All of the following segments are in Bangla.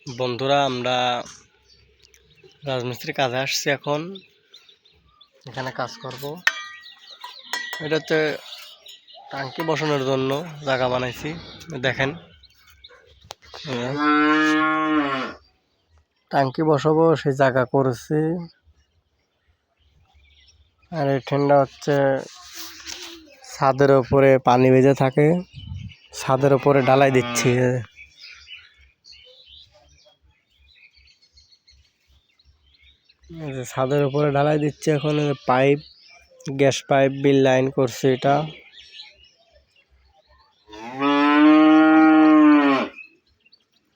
বন্ধুরা, আমরা রাজমিস্ত্রির কাজে আসছি। এখন এখানে কাজ করব। এটা হচ্ছে টাঙ্কি বসানোর জন্য জায়গা বানাইছি। দেখেন, টাঙ্কি বসাবো সেই জায়গা করেছি। আর এই ট্রেনটা হচ্ছে ছাদের উপরে পানি ভেজে থাকে, ছাদের উপরে ঢালাই দিচ্ছি। ছাদের উপরে ঢালাই দিচ্ছে। এখন পাইপ, গ্যাস পাইপ বিল লাইন করছে। এটা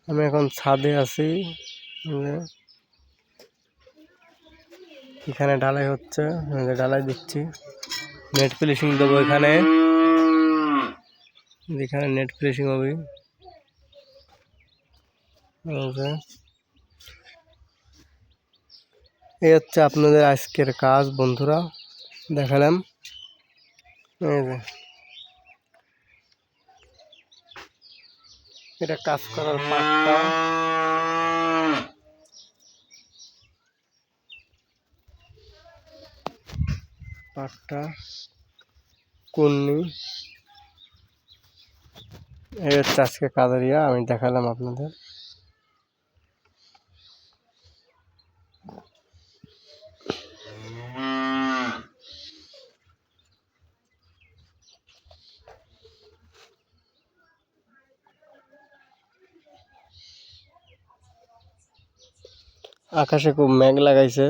আমি এখন ছাদে আছি। এখানে ঢালাই হচ্ছে, ঢালাই দিচ্ছি। নেট ফিনিশিং দেবো এখানে নেট ফিনিশিং হবে। এই হচ্ছে আপনাদের আজকের কাজ বন্ধুরা, দেখালাম। এটা কাজ করার পাটটা কুন্নি। এই হচ্ছে আজকে কাজের আমি দেখালাম আপনাদের। আকাশে খুব মেঘ লাগাইছে।